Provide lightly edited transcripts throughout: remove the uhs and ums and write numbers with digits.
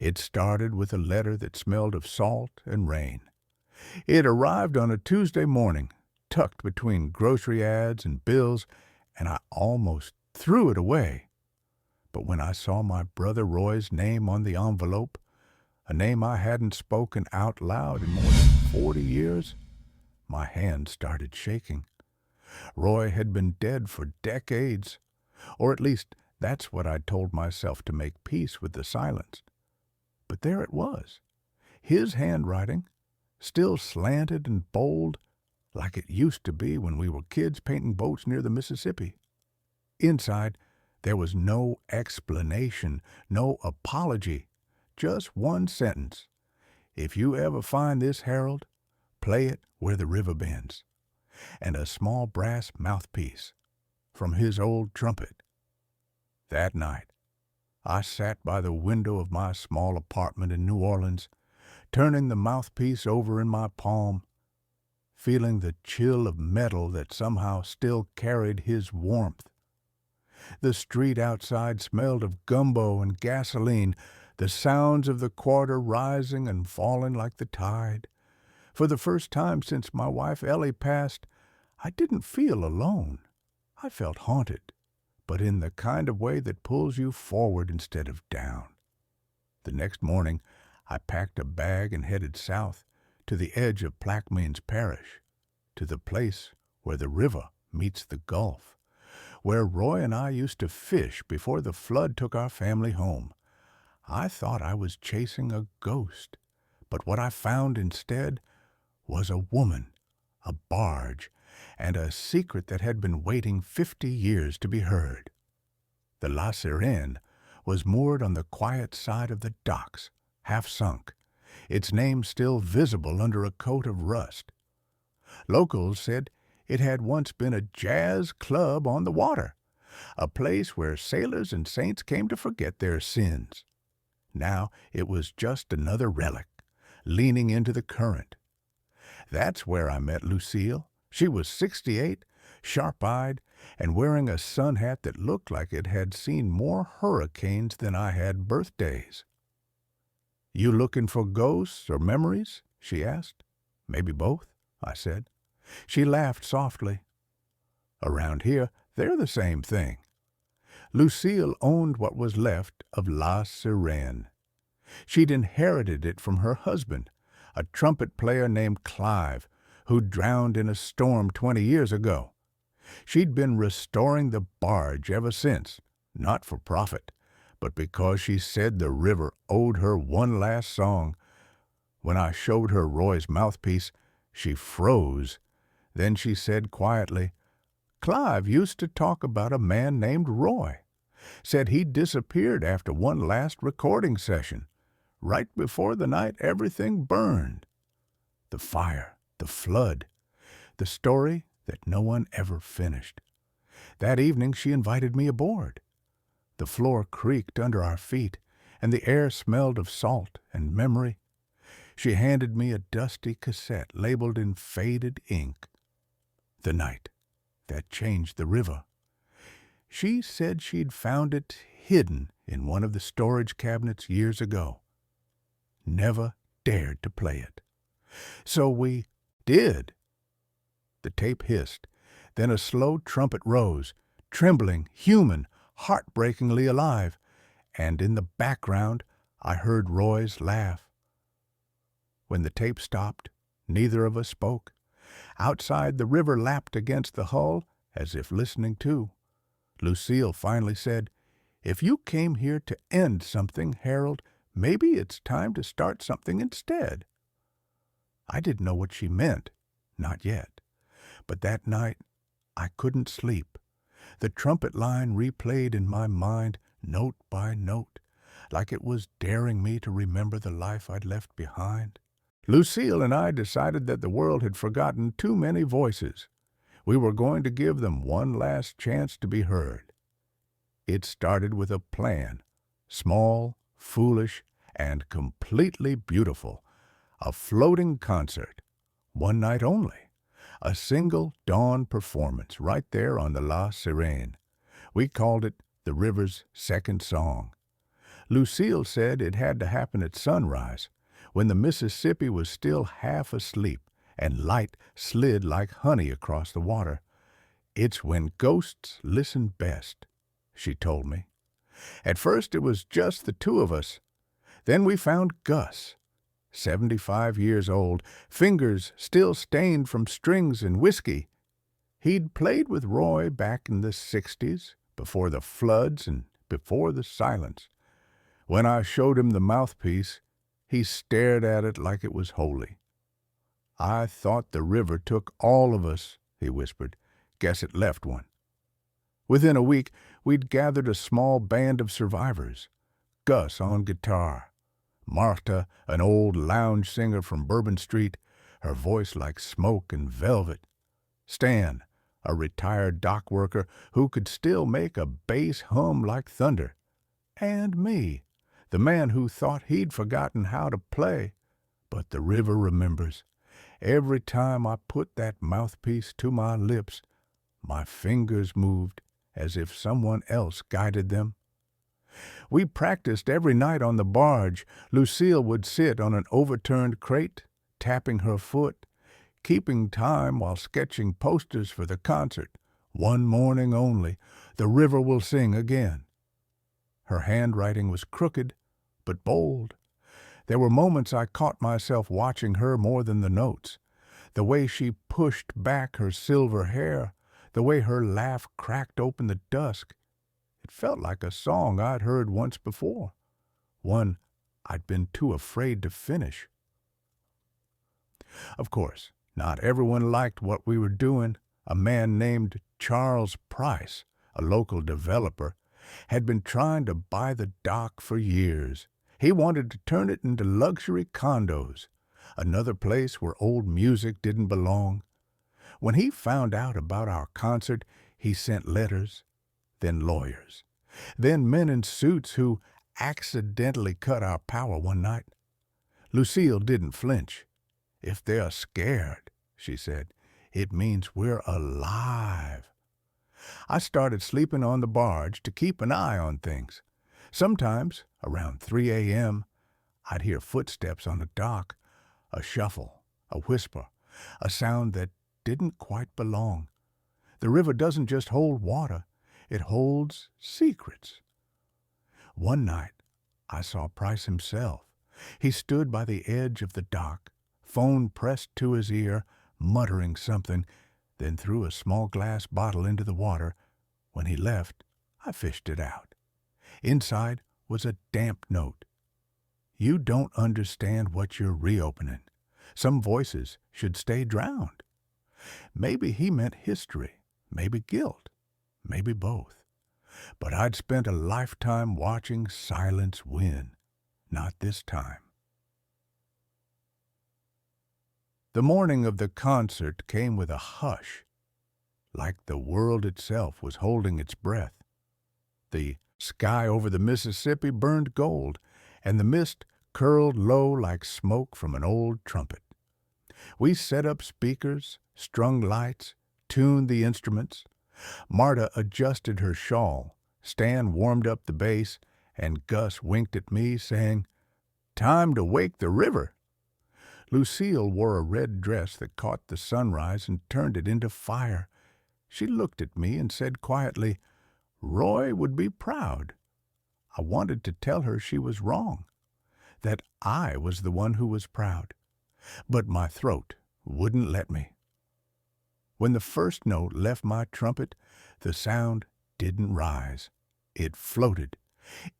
It started with a letter that smelled of salt and rain. It arrived on a Tuesday morning, tucked between grocery ads and bills, and I almost threw it away. But when I saw my brother Roy's name on the envelope, a name I hadn't spoken out loud in more than 40 years, my hand started shaking. Roy had been dead for decades, or at least that's what I'd told myself to make peace with the silence. But there it was, his handwriting, still slanted and bold, like it used to be when we were kids painting boats near the Mississippi. Inside, there was no explanation, no apology, just one sentence. If you ever find this, Harold, play it where the river bends. And a small brass mouthpiece from his old trumpet. That night, I sat by the window of my small apartment in New Orleans, turning the mouthpiece over in my palm, feeling the chill of metal that somehow still carried his warmth. The street outside smelled of gumbo and gasoline, the sounds of the quarter rising and falling like the tide. For the first time since my wife Ellie passed, I didn't feel alone. I felt haunted, but in the kind of way that pulls you forward instead of down. The next morning, I packed a bag and headed south to the edge of Plaquemines Parish, to the place where the river meets the Gulf, where Roy and I used to fish before the flood took our family home. I thought I was chasing a ghost, but what I found instead was a woman, a barge, and a secret that had been waiting 50 years to be heard. The La Sirène was moored on the quiet side of the docks, half sunk, its name still visible under a coat of rust. Locals said it had once been a jazz club on the water, a place where sailors and saints came to forget their sins. Now it was just another relic, leaning into the current. That's where I met Lucille. She was 68, sharp-eyed, and wearing a sun hat that looked like it had seen more hurricanes than I had birthdays. "You looking for ghosts or memories?" she asked. "Maybe both," I said. She laughed softly. "Around here, they're the same thing." Lucille owned what was left of La Sirène. She'd inherited it from her husband, a trumpet player named Clive, who drowned in a storm 20 years ago. She'd been restoring the barge ever since, not for profit, but because she said the river owed her one last song. When I showed her Roy's mouthpiece, she froze. Then she said quietly, "Clive used to talk about a man named Roy. Said he disappeared after one last recording session, right before the night everything burned. The fire, the flood, the story that no one ever finished. That evening she invited me aboard. The floor creaked under our feet, and the air smelled of salt and memory. She handed me a dusty cassette labeled in faded ink. The night that changed the river. She said she'd found it hidden in one of the storage cabinets years ago. Never dared to play it. So we did. The tape hissed. Then a slow trumpet rose, trembling, human, heartbreakingly alive, and in the background I heard Roy's laugh. When the tape stopped, neither of us spoke. Outside, the river lapped against the hull, as if listening too. Lucille finally said, "If you came here to end something, Harold, maybe it's time to start something instead." I didn't know what she meant, not yet. But that night, I couldn't sleep. The trumpet line replayed in my mind, note by note, like it was daring me to remember the life I'd left behind. Lucille and I decided that the world had forgotten too many voices. We were going to give them one last chance to be heard. It started with a plan, small, foolish, and completely beautiful. A floating concert, one night only. A single dawn performance right there on the La Sirène. We called it the river's second song. Lucille said it had to happen at sunrise, when the Mississippi was still half asleep and light slid like honey across the water. It's when ghosts listen best, she told me. At first it was just the two of us. Then we found Gus, 75 years old, fingers still stained from strings and whiskey. He'd played with Roy back in the 60s, before the floods and before the silence. When I showed him the mouthpiece, he stared at it like it was holy. "I thought the river took all of us," he whispered. "Guess it left one." Within a week, we'd gathered a small band of survivors. Gus on guitar, Martha, an old lounge singer from Bourbon Street, her voice like smoke and velvet, Stan, a retired dock worker who could still make a bass hum like thunder, and me, the man who thought he'd forgotten how to play. But the river remembers. Every time I put that mouthpiece to my lips, my fingers moved as if someone else guided them. We practiced every night on the barge. Lucille would sit on an overturned crate, tapping her foot, keeping time while sketching posters for the concert. "One morning only, the river will sing again." Her handwriting was crooked, but bold. There were moments I caught myself watching her more than the notes. The way she pushed back her silver hair, the way her laugh cracked open the dusk. It felt like a song I'd heard once before, one I'd been too afraid to finish. Of course, not everyone liked what we were doing. A man named Charles Price, a local developer, had been trying to buy the dock for years. He wanted to turn it into luxury condos, another place where old music didn't belong. When he found out about our concert, he sent letters, then lawyers, then men in suits who accidentally cut our power one night. Lucille didn't flinch. "If they're scared," she said, "it means we're alive." I started sleeping on the barge to keep an eye on things. Sometimes, around 3 a.m., I'd hear footsteps on the dock, a shuffle, a whisper, a sound that didn't quite belong. The river doesn't just hold water, it holds secrets. One night, I saw Price himself. He stood by the edge of the dock, phone pressed to his ear, muttering something, then threw a small glass bottle into the water. When he left, I fished it out. Inside was a damp note. "You don't understand what you're reopening. Some voices should stay drowned." Maybe he meant history, maybe guilt, maybe both. But I'd spent a lifetime watching silence win. Not this time. The morning of the concert came with a hush, like the world itself was holding its breath. The sky over the Mississippi burned gold, and the mist curled low like smoke from an old trumpet. We set up speakers, strung lights, tuned the instruments. Marta adjusted her shawl, Stan warmed up the bass, and Gus winked at me, saying, "Time to wake the river." Lucille wore a red dress that caught the sunrise and turned it into fire. She looked at me and said quietly, "Roy would be proud." I wanted to tell her she was wrong, that I was the one who was proud. But my throat wouldn't let me. When the first note left my trumpet, the sound didn't rise. It floated.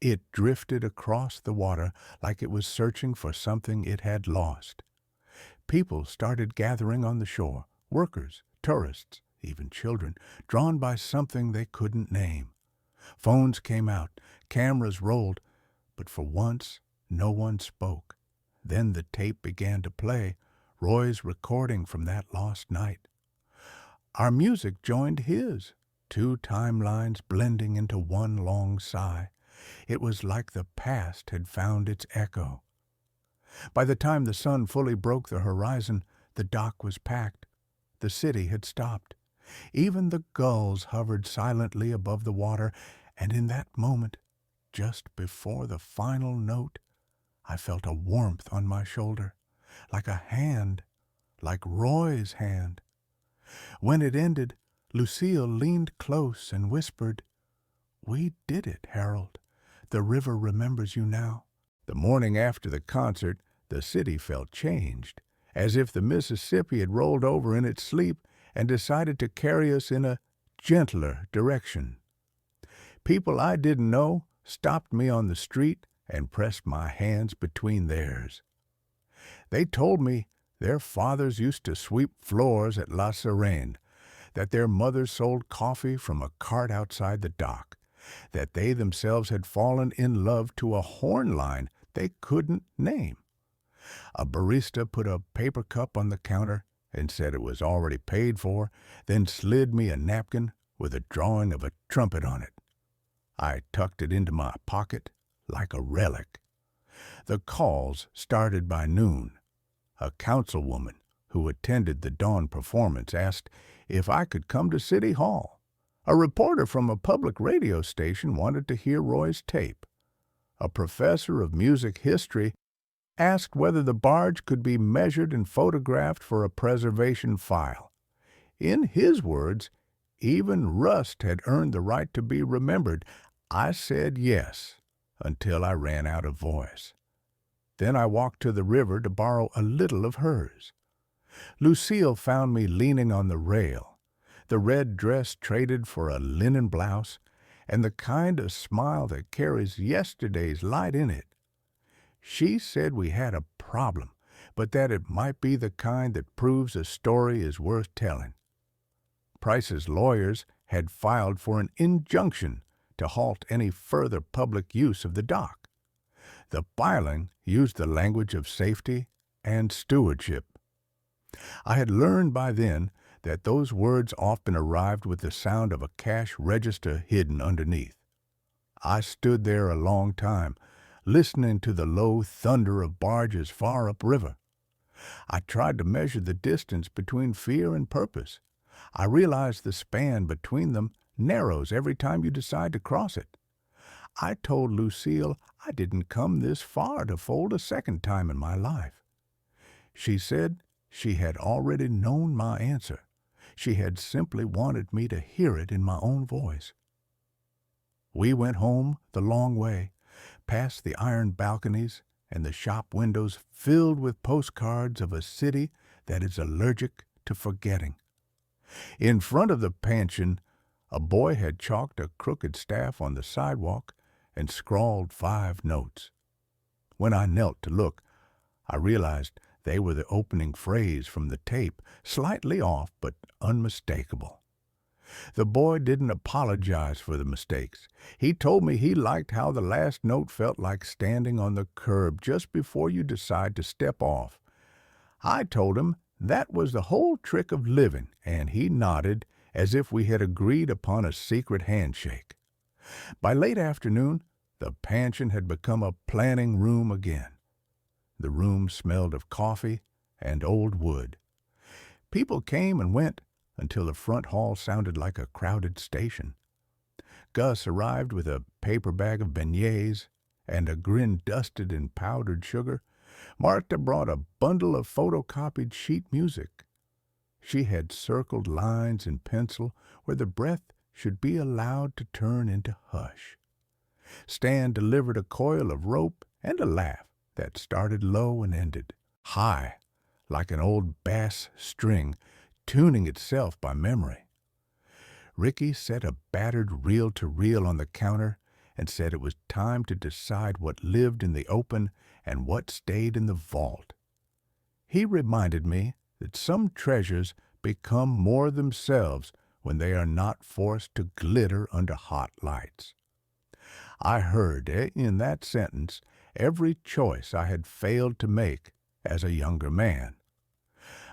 It drifted across the water like it was searching for something it had lost. People started gathering on the shore, workers, tourists, even children, drawn by something they couldn't name. Phones came out, cameras rolled, but for once no one spoke. Then the tape began to play, Roy's recording from that lost night. Our music joined his, two timelines blending into one long sigh. It was like the past had found its echo. By the time the sun fully broke the horizon, the dock was packed. The city had stopped. Even the gulls hovered silently above the water, and in that moment, just before the final note, I felt a warmth on my shoulder, like a hand, like Roy's hand. When it ended, Lucille leaned close and whispered, "We did it, Harold. The river remembers you now." The morning after the concert, the city felt changed, as if the Mississippi had rolled over in its sleep and decided to carry us in a gentler direction. People I didn't know stopped me on the street and pressed my hands between theirs. They told me their fathers used to sweep floors at La Serene, that their mothers sold coffee from a cart outside the dock, that they themselves had fallen in love to a horn line they couldn't name. A barista put a paper cup on the counter and said it was already paid for, then slid me a napkin with a drawing of a trumpet on it. I tucked it into my pocket like a relic. The calls started by noon. A councilwoman who attended the dawn performance asked if I could come to City Hall. A reporter from a public radio station wanted to hear Roy's tape. A professor of music history asked whether the barge could be measured and photographed for a preservation file. In his words, even rust had earned the right to be remembered. I said yes, until I ran out of voice. Then I walked to the river to borrow a little of hers. Lucille found me leaning on the rail, the red dress traded for a linen blouse, and the kind of smile that carries yesterday's light in it. She said we had a problem, but that it might be the kind that proves a story is worth telling. Price's lawyers had filed for an injunction to halt any further public use of the dock. The filing used the language of safety and stewardship. I had learned by then that those words often arrived with the sound of a cash register hidden underneath. I stood there a long time, listening to the low thunder of barges far upriver. I tried to measure the distance between fear and purpose. I realized the span between them narrows every time you decide to cross it. I told Lucille I didn't come this far to fold a second time in my life. She said she had already known my answer. She had simply wanted me to hear it in my own voice. We went home the long way, past the iron balconies and the shop windows filled with postcards of a city that is allergic to forgetting. In front of the pension, a boy had chalked a crooked staff on the sidewalk and scrawled 5 notes. When I knelt to look, I realized they were the opening phrase from the tape, slightly off but unmistakable. The boy didn't apologize for the mistakes. He told me he liked how the last note felt like standing on the curb just before you decide to step off. I told him that was the whole trick of living, and he nodded as if we had agreed upon a secret handshake. By late afternoon, the pension had become a planning room again. The room smelled of coffee and old wood. People came and went until the front hall sounded like a crowded station. Gus arrived with a paper bag of beignets and a grin dusted in powdered sugar. Martha brought a bundle of photocopied sheet music. She had circled lines in pencil where the breath should be allowed to turn into hush. Stan delivered a coil of rope and a laugh that started low and ended high, like an old bass string tuning itself by memory. Ricky set a battered reel-to-reel on the counter and said it was time to decide what lived in the open and what stayed in the vault. He reminded me that some treasures become more themselves when they are not forced to glitter under hot lights. I heard in that sentence every choice I had failed to make as a younger man.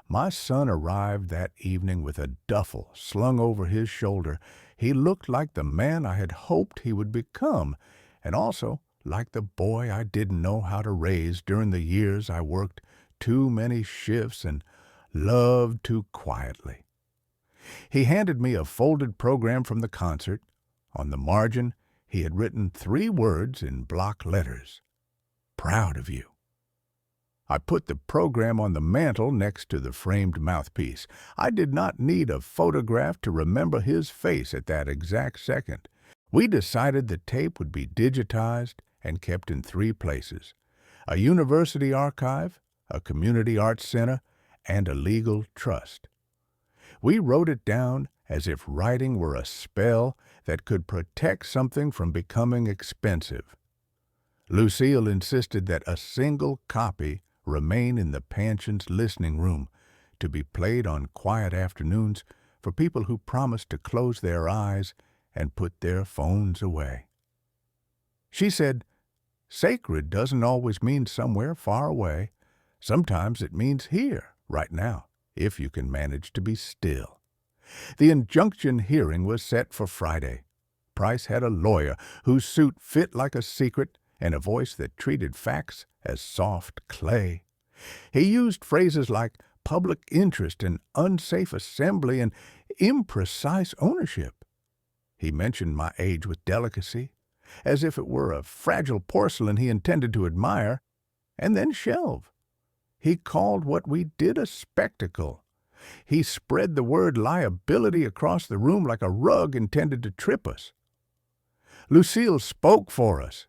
My son arrived that evening with a duffel slung over his shoulder. He looked like the man I had hoped he would become, and also like the boy I didn't know how to raise during the years I worked too many shifts and loved too quietly. He handed me a folded program from the concert. On the margin, He had written 3 words in block letters: "Proud of you." I put the program on the mantel next to the framed mouthpiece. I did not need a photograph to remember his face at that exact second. We decided the tape would be digitized and kept in 3 places: a university archive, a community arts center, and a legal trust. We wrote it down as if writing were a spell that could protect something from becoming expensive. Lucille insisted that a single copy remain in the pension's listening room to be played on quiet afternoons for people who promised to close their eyes and put their phones away. She said, "Sacred doesn't always mean somewhere far away. Sometimes it means here, right now, if you can manage to be still." The injunction hearing was set for Friday. Price had a lawyer whose suit fit like a secret and a voice that treated facts as soft clay. He used phrases like public interest and unsafe assembly and imprecise ownership. He mentioned my age with delicacy, as if it were a fragile porcelain he intended to admire and then shelve. He called what we did a spectacle. He spread the word liability across the room like a rug intended to trip us. Lucille spoke for us.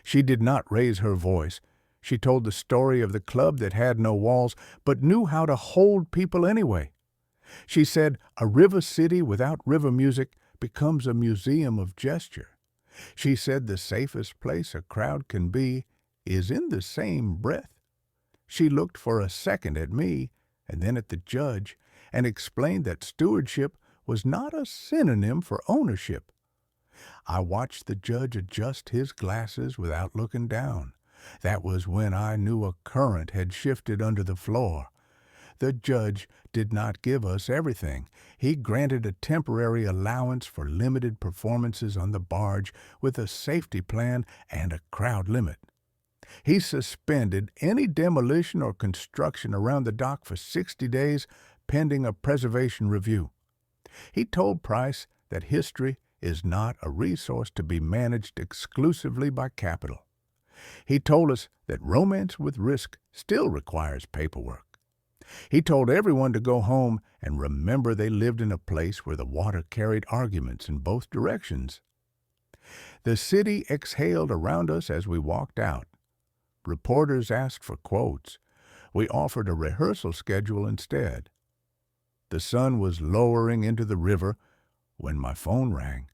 She did not raise her voice. She told the story of the club that had no walls, but knew how to hold people anyway. She said a river city without river music becomes a museum of gesture. She said the safest place a crowd can be is in the same breath. She looked for a second at me and then at the judge and explained that stewardship was not a synonym for ownership. I watched the judge adjust his glasses without looking down. That was when I knew a current had shifted under the floor. The judge did not give us everything. He granted a temporary allowance for limited performances on the barge with a safety plan and a crowd limit. He suspended any demolition or construction around the dock for 60 days pending a preservation review. He told Price that history is not a resource to be managed exclusively by capital. He told us that romance with risk still requires paperwork. He told everyone to go home and remember they lived in a place where the water carried arguments in both directions. The city exhaled around us as we walked out. Reporters asked for quotes. We offered a rehearsal schedule instead. The sun was lowering into the river when my phone rang.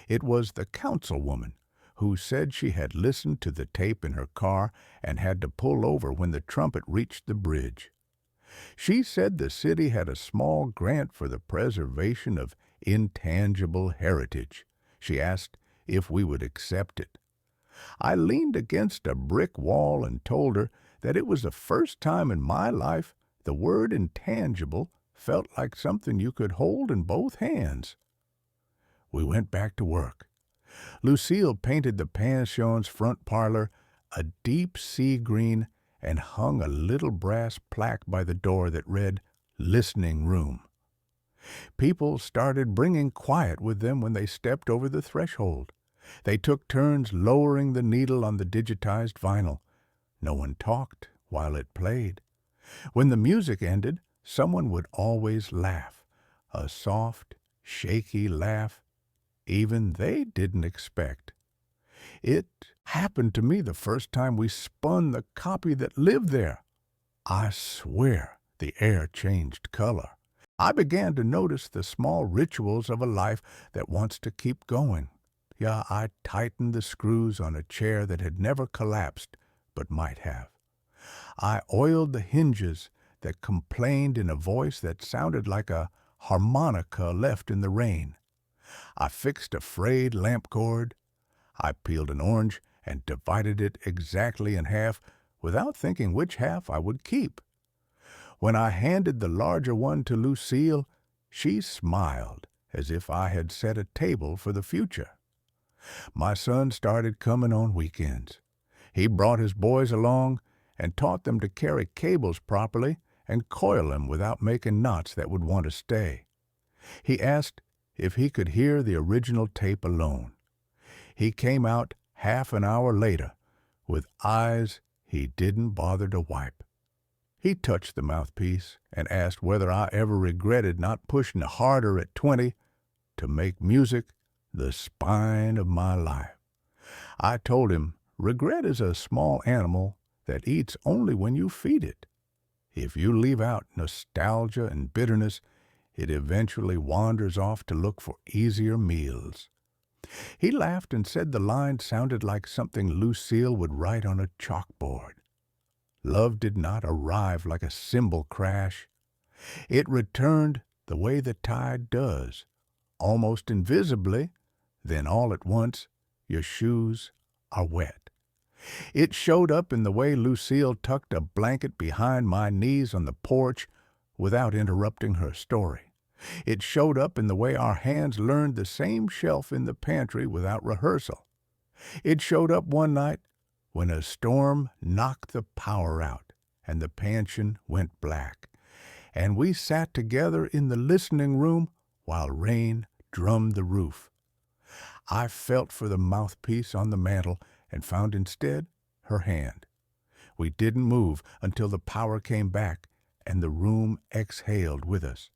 It was the councilwoman who said she had listened to the tape in her car and had to pull over when the trumpet reached the bridge. She said the city had a small grant for the preservation of intangible heritage. She asked if we would accept it. I leaned against a brick wall and told her that it was the first time in my life the word intangible felt like something you could hold in both hands. We went back to work. Lucille painted the pension's front parlor a deep sea green and hung a little brass plaque by the door that read, "Listening Room." People started bringing quiet with them when they stepped over the threshold. They took turns lowering the needle on the digitized vinyl. No one talked while it played. When the music ended, someone would always laugh, a soft, shaky laugh even they didn't expect. It happened to me the first time we spun the copy that lived there. I swear the air changed color. I began to notice the small rituals of a life that wants to keep going. Yeah, I tightened the screws on a chair that had never collapsed, but might have. I oiled the hinges that complained in a voice that sounded like a harmonica left in the rain. I fixed a frayed lamp cord. I peeled an orange and divided it exactly in half without thinking which half I would keep. When I handed the larger one to Lucille, she smiled as if I had set a table for the future. My son started coming on weekends. He brought his boys along and taught them to carry cables properly and coil them without making knots that would want to stay. He asked if he could hear the original tape alone. He came out half an hour later with eyes he didn't bother to wipe. He touched the mouthpiece and asked whether I ever regretted not pushing harder at 20 to make music the spine of my life. I told him regret is a small animal that eats only when you feed it. If you leave out nostalgia and bitterness, it eventually wanders off to look for easier meals. He laughed and said the line sounded like something Lucille would write on a chalkboard. Love did not arrive like a cymbal crash. It returned the way the tide does, almost invisibly, then all at once your shoes are wet. It showed up in the way Lucille tucked a blanket behind my knees on the porch without interrupting her story. It showed up in the way our hands learned the same shelf in the pantry without rehearsal. It showed up one night when a storm knocked the power out and the pansion went black, and we sat together in the listening room while rain drummed the roof. I felt for the mouthpiece on the mantel and found instead her hand. We didn't move until the power came back and the room exhaled with us.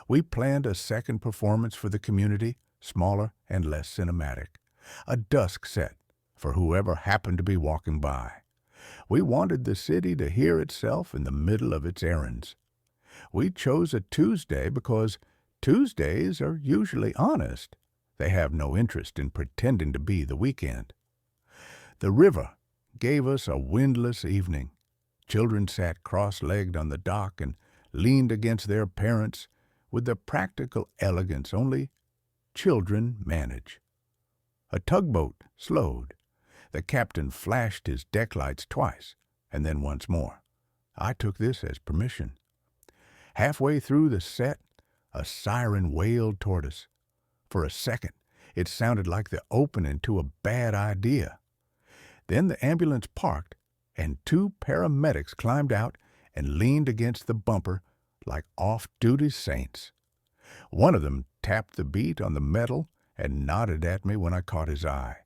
We planned a second performance for the community, smaller and less cinematic. A dusk set for whoever happened to be walking by. We wanted the city to hear itself in the middle of its errands. We chose a Tuesday because Tuesdays are usually honest. They have no interest in pretending to be the weekend. The river gave us a windless evening. Children sat cross-legged on the dock and leaned against their parents with the practical elegance only children manage. A tugboat slowed. The captain flashed his deck lights twice, and then once more. I took this as permission. Halfway through the set, a siren wailed toward us. For a second, it sounded like the opening to a bad idea. Then the ambulance parked, and two paramedics climbed out and leaned against the bumper like off-duty saints. One of them tapped the beat on the metal and nodded at me when I caught his eye.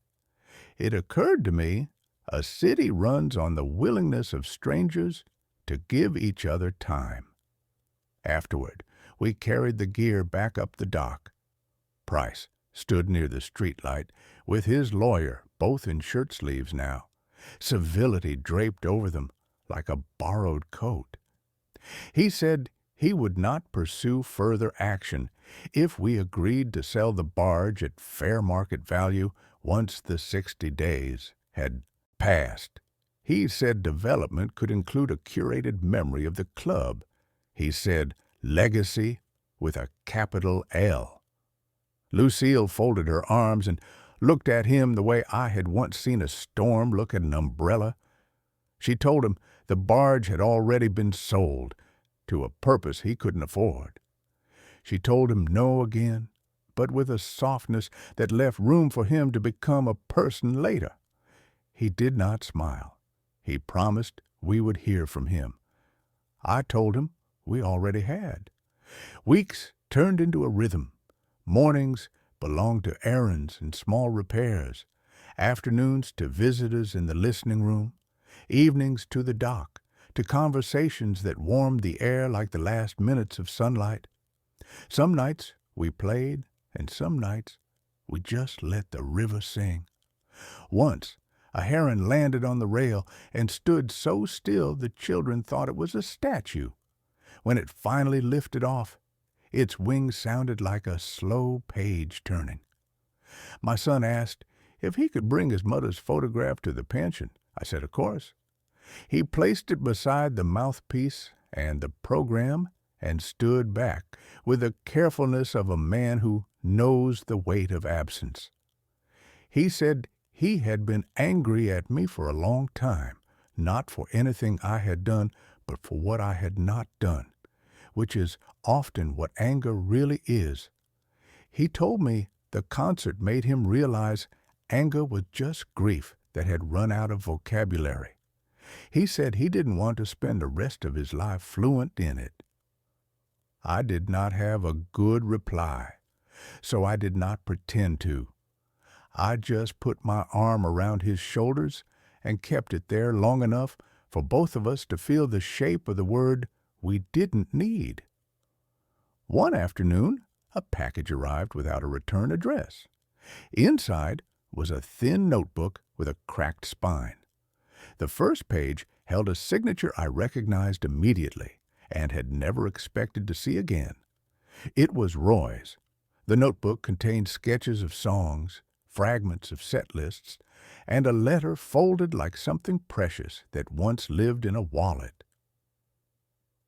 It occurred to me a city runs on the willingness of strangers to give each other time. Afterward, we carried the gear back up the dock. Price stood near the streetlight with his lawyer, both in shirt sleeves now, civility draped over them like a borrowed coat. He said he would not pursue further action if we agreed to sell the barge at fair market value once the 60 days had passed. He said development could include a curated memory of the club. He said legacy with a capital L. Lucille folded her arms and looked at him the way I had once seen a storm look at an umbrella. She told him the barge had already been sold to a purpose he couldn't afford. She told him no again, but with a softness that left room for him to become a person later. He did not smile. He promised we would hear from him. I told him we already had. Weeks turned into a rhythm. Mornings belonged to errands and small repairs, afternoons to visitors in the listening room, evenings to the dock, to conversations that warmed the air like the last minutes of sunlight. Some nights we played, and some nights we just let the river sing. Once, a heron landed on the rail and stood so still the children thought it was a statue. When it finally lifted off, its wings sounded like a slow page turning. My son asked if he could bring his mother's photograph to the pension. I said, of course. He placed it beside the mouthpiece and the program and stood back with the carefulness of a man who knows the weight of absence. He said he had been angry at me for a long time, not for anything I had done, but for what I had not done, which is often what anger really is. He told me the concert made him realize anger was just grief that had run out of vocabulary. He said he didn't want to spend the rest of his life fluent in it. I did not have a good reply, so I did not pretend to. I just put my arm around his shoulders and kept it there long enough for both of us to feel the shape of the word we didn't need. One afternoon, a package arrived without a return address. Inside was a thin notebook with a cracked spine. The first page held a signature I recognized immediately and had never expected to see again. It was Roy's. The notebook contained sketches of songs, fragments of set lists, and a letter folded like something precious that once lived in a wallet.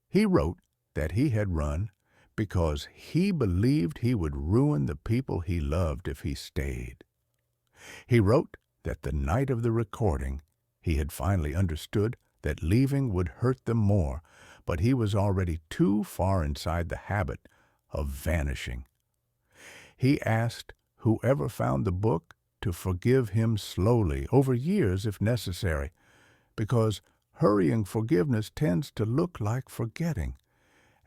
He wrote that he had run because he believed he would ruin the people he loved if he stayed. He wrote that the night of the recording, he had finally understood that leaving would hurt them more, but he was already too far inside the habit of vanishing. He asked whoever found the book to forgive him slowly, over years if necessary, because hurrying forgiveness tends to look like forgetting,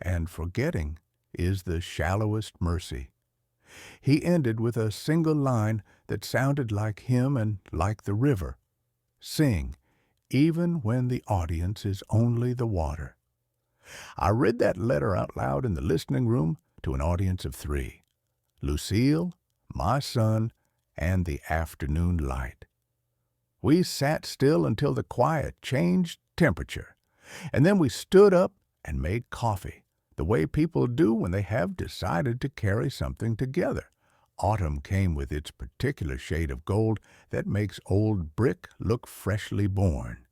and forgetting is the shallowest mercy. He ended with a single line that sounded like him and like the river. Sing, even when the audience is only the water. I read that letter out loud in the listening room to an audience of 3. Lucille, my son, and the afternoon light. We sat still until the quiet changed temperature, and then we stood up and made coffee, the way people do when they have decided to carry something together. Autumn came with its particular shade of gold that makes old brick look freshly born.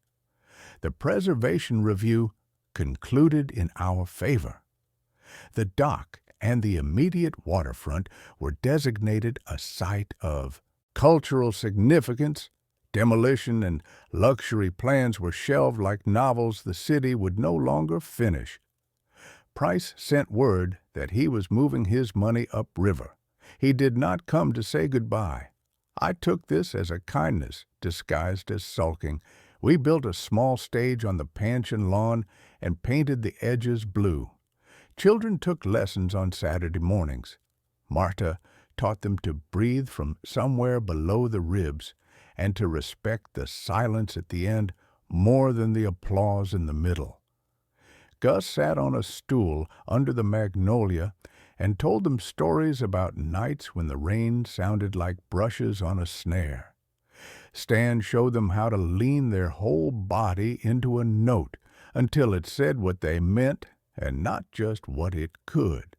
The Preservation Review concluded in our favor. The dock and the immediate waterfront were designated a site of cultural significance. Demolition and luxury plans were shelved like novels the city would no longer finish. Price sent word that he was moving his money upriver. He did not come to say goodbye. I took this as a kindness disguised as sulking. We built a small stage on the Pansion lawn and painted the edges blue. Children took lessons on Saturday mornings. Marta taught them to breathe from somewhere below the ribs and to respect the silence at the end more than the applause in the middle. Gus sat on a stool under the magnolia and told them stories about nights when the rain sounded like brushes on a snare. Stan showed them how to lean their whole body into a note until it said what they meant and not just what it could.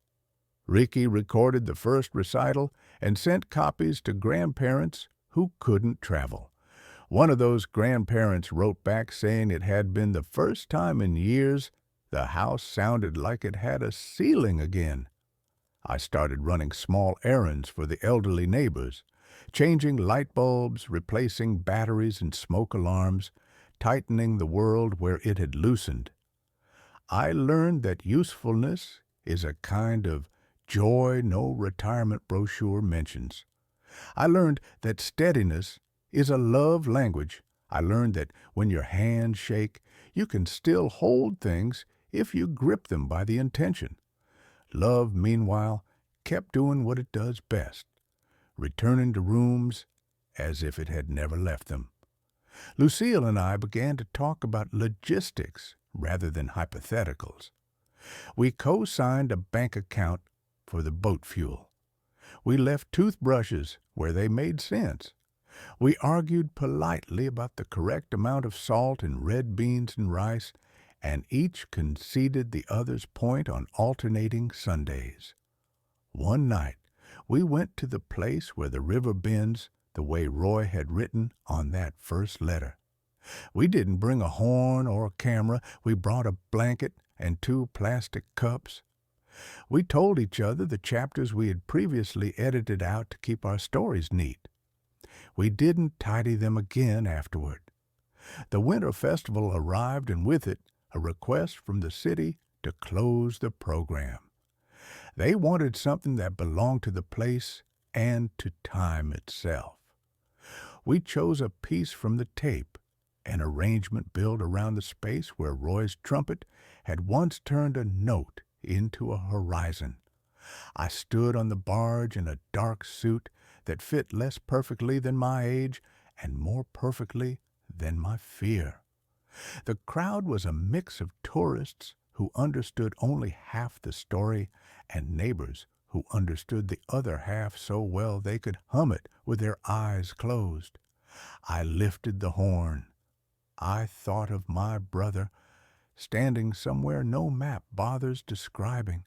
Ricky recorded the first recital and sent copies to grandparents who couldn't travel. One of those grandparents wrote back saying it had been the first time in years the house sounded like it had a ceiling again. I started running small errands for the elderly neighbors, changing light bulbs, replacing batteries and smoke alarms, tightening the world where it had loosened. I learned that usefulness is a kind of joy no retirement brochure mentions. I learned that steadiness is a love language. I learned that when your hands shake, you can still hold things if you grip them by the intention. Love, meanwhile, kept doing what it does best, returning to rooms as if it had never left them. Lucille and I began to talk about logistics rather than hypotheticals. We co-signed a bank account for the boat fuel. We left toothbrushes where they made sense. We argued politely about the correct amount of salt in red beans and rice, and each conceded the other's point on alternating Sundays. One night, we went to the place where the river bends the way Roy had written on that first letter. We didn't bring a horn or a camera. We brought a blanket and 2 plastic cups. We told each other the chapters we had previously edited out to keep our stories neat. We didn't tidy them again afterward. The winter festival arrived, and with it, a request from the city to close the program. They wanted something that belonged to the place and to time itself. We chose a piece from the tape, an arrangement built around the space where Roy's trumpet had once turned a note into a horizon. I stood on the barge in a dark suit, that fit less perfectly than my age and more perfectly than my fear. The crowd was a mix of tourists who understood only half the story and neighbors who understood the other half so well they could hum it with their eyes closed. I lifted the horn. I thought of my brother standing somewhere no map bothers describing.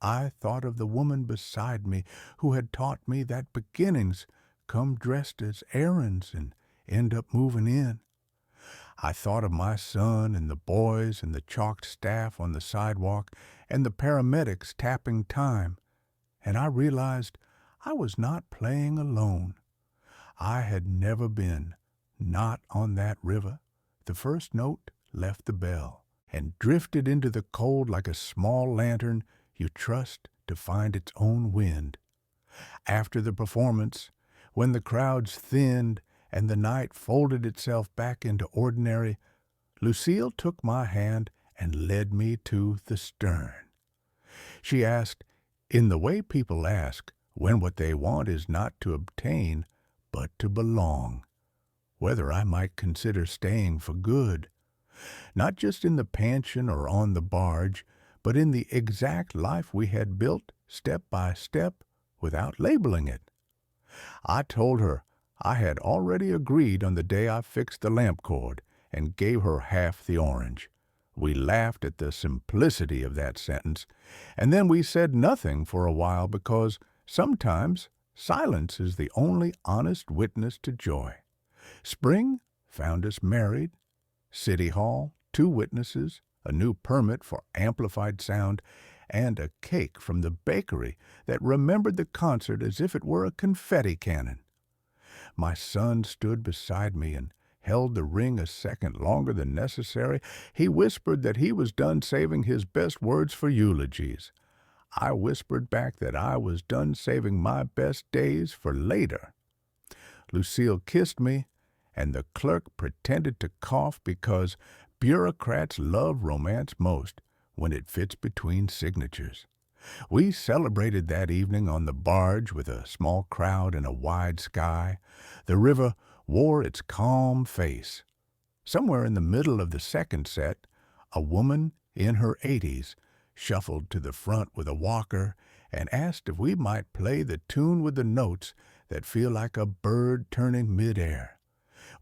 I thought of the woman beside me who had taught me that beginnings come dressed as errands and end up moving in. I thought of my son and the boys and the chalked staff on the sidewalk and the paramedics tapping time, and I realized I was not playing alone. I had never been, not on that river. The first note left the bell and drifted into the cold like a small lantern you trust to find its own wind. After the performance, when the crowds thinned and the night folded itself back into ordinary, Lucille took my hand and led me to the stern. She asked, in the way people ask, when what they want is not to obtain, but to belong, whether I might consider staying for good, not just in the pension or on the barge, but in the exact life we had built step by step without labeling it. I told her I had already agreed on the day I fixed the lamp cord and gave her half the orange. We laughed at the simplicity of that sentence, and then we said nothing for a while because sometimes silence is the only honest witness to joy. Spring found us married. City Hall, 2 witnesses, a new permit for amplified sound, and a cake from the bakery that remembered the concert as if it were a confetti cannon. My son stood beside me and held the ring a second longer than necessary. He whispered that he was done saving his best words for eulogies. I whispered back that I was done saving my best days for later. Lucille kissed me, and the clerk pretended to cough because bureaucrats love romance most when it fits between signatures. We celebrated that evening on the barge with a small crowd and a wide sky. The river wore its calm face. Somewhere in the middle of the second set, a woman in her 80s shuffled to the front with a walker and asked if we might play the tune with the notes that feel like a bird turning midair.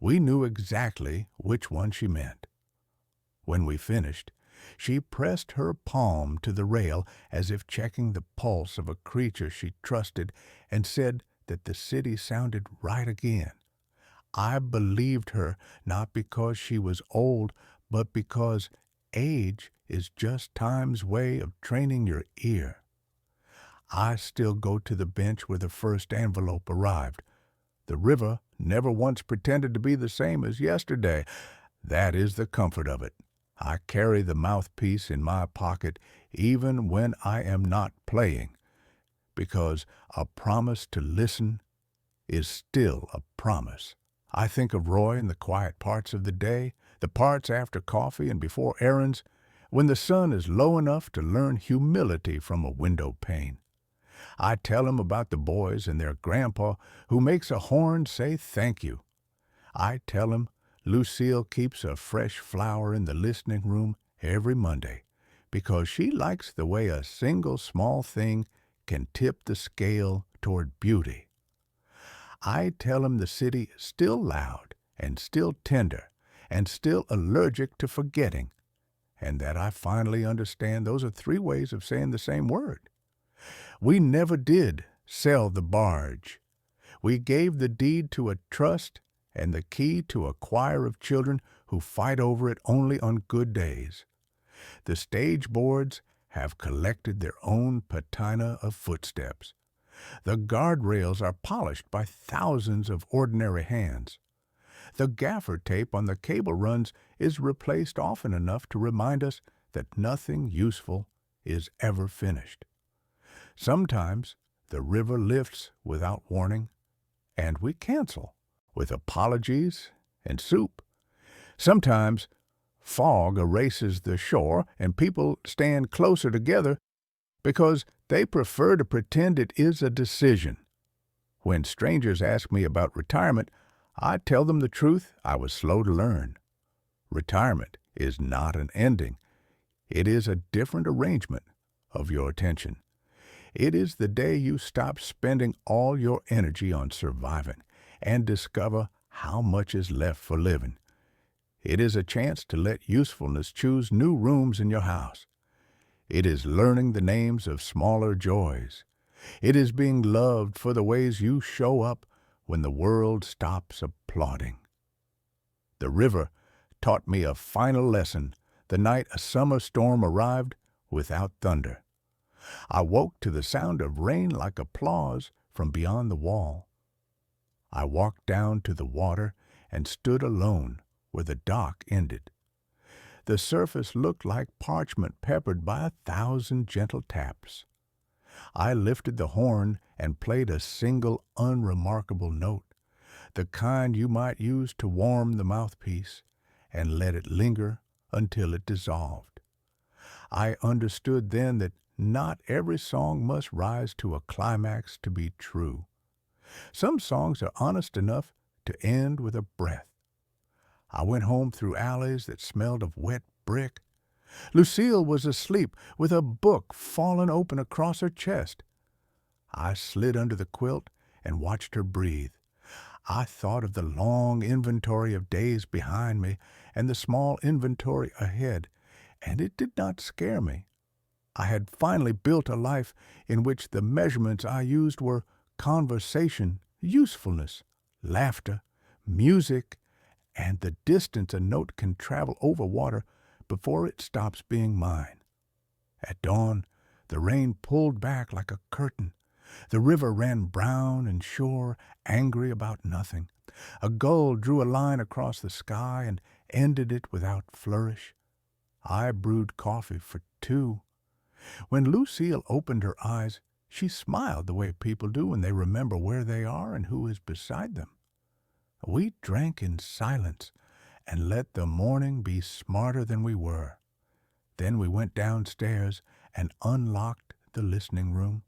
We knew exactly which one she meant. When we finished, she pressed her palm to the rail as if checking the pulse of a creature she trusted and said that the city sounded right again. I believed her not because she was old, but because age is just time's way of training your ear. I still go to the bench where the first envelope arrived. The river never once pretended to be the same as yesterday. That is the comfort of it. I carry the mouthpiece in my pocket even when I am not playing, because a promise to listen is still a promise. I think of Roy in the quiet parts of the day, the parts after coffee and before errands, when the sun is low enough to learn humility from a window pane. I tell him about the boys and their grandpa who makes a horn say thank you. I tell him Lucille keeps a fresh flower in the listening room every Monday because she likes the way a single small thing can tip the scale toward beauty. I tell him the city is still loud and still tender and still allergic to forgetting, and that I finally understand those are 3 ways of saying the same word. We never did sell the barge. We gave the deed to a trust and the key to a choir of children who fight over it only on good days. The stage boards have collected their own patina of footsteps. The guardrails are polished by thousands of ordinary hands. The gaffer tape on the cable runs is replaced often enough to remind us that nothing useful is ever finished. Sometimes the river lifts without warning, and we cancel with apologies and soup. Sometimes fog erases the shore and people stand closer together because they prefer to pretend it is a decision. When strangers ask me about retirement, I tell them the truth I was slow to learn. Retirement is not an ending. It is a different arrangement of your attention. It is the day you stop spending all your energy on surviving and discover how much is left for living. It is a chance to let usefulness choose new rooms in your house. It is learning the names of smaller joys. It is being loved for the ways you show up when the world stops applauding. The river taught me a final lesson the night a summer storm arrived without thunder. I woke to the sound of rain like applause from beyond the wall. I walked down to the water and stood alone where the dock ended. The surface looked like parchment peppered by 1,000 gentle taps. I lifted the horn and played a single unremarkable note, the kind you might use to warm the mouthpiece, and let it linger until it dissolved. I understood then that not every song must rise to a climax to be true. Some songs are honest enough to end with a breath. I went home through alleys that smelled of wet brick. Lucille was asleep with a book fallen open across her chest. I slid under the quilt and watched her breathe. I thought of the long inventory of days behind me and the small inventory ahead, and it did not scare me. I had finally built a life in which the measurements I used were conversation, usefulness, laughter, music, and the distance a note can travel over water before it stops being mine. At dawn, the rain pulled back like a curtain. The river ran brown and sure, angry about nothing. A gull drew a line across the sky and ended it without flourish. I brewed coffee for two. When Lucille opened her eyes, she smiled the way people do when they remember where they are and who is beside them. We drank in silence and let the morning be smarter than we were. Then we went downstairs and unlocked the listening room.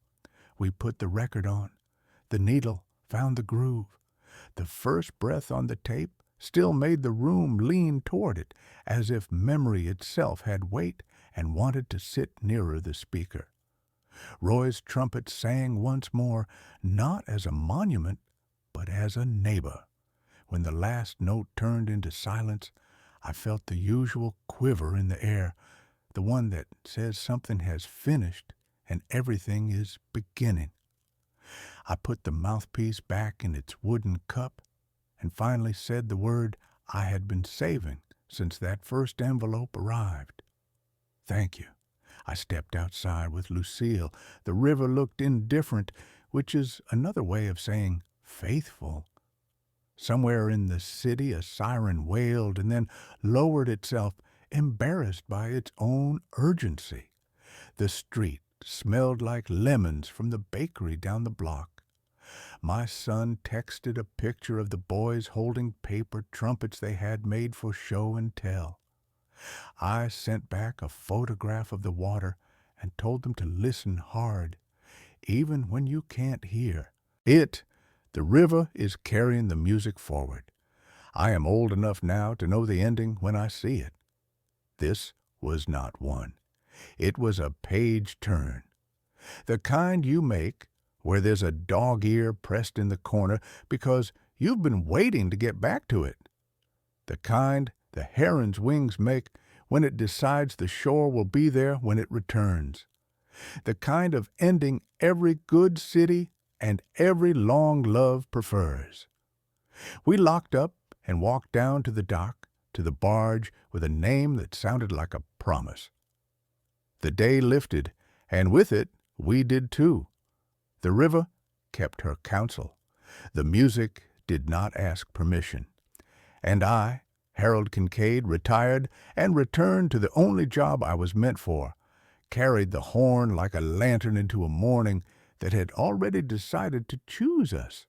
We put the record on. The needle found the groove. The first breath on the tape still made the room lean toward it, as if memory itself had weight and wanted to sit nearer the speaker. Roy's trumpet sang once more, not as a monument, but as a neighbor. When the last note turned into silence, I felt the usual quiver in the air, the one that says something has finished and everything is beginning. I put the mouthpiece back in its wooden cup and finally said the word I had been saving since that first envelope arrived. Thank you. I stepped outside with Lucille. The river looked indifferent, which is another way of saying faithful. Somewhere in the city a siren wailed and then lowered itself, embarrassed by its own urgency. The street smelled like lemons from the bakery down the block. My son texted a picture of the boys holding paper trumpets they had made for show and tell. I sent back a photograph of the water and told them to listen hard, even when you can't hear. The river is carrying the music forward. I am old enough now to know the ending when I see it. This was not one. It was a page turn. The kind you make where there's a dog ear pressed in the corner because you've been waiting to get back to it. The kind the heron's wings make when it decides the shore will be there when it returns. The kind of ending every good city and every long love prefers. We locked up and walked down to the dock, to the barge with a name that sounded like a promise. The day lifted, and with it we did too. The river kept her counsel. The music did not ask permission. And I, Harold Kincaid, retired and returned to the only job I was meant for, carried the horn like a lantern into a morning that had already decided to choose us.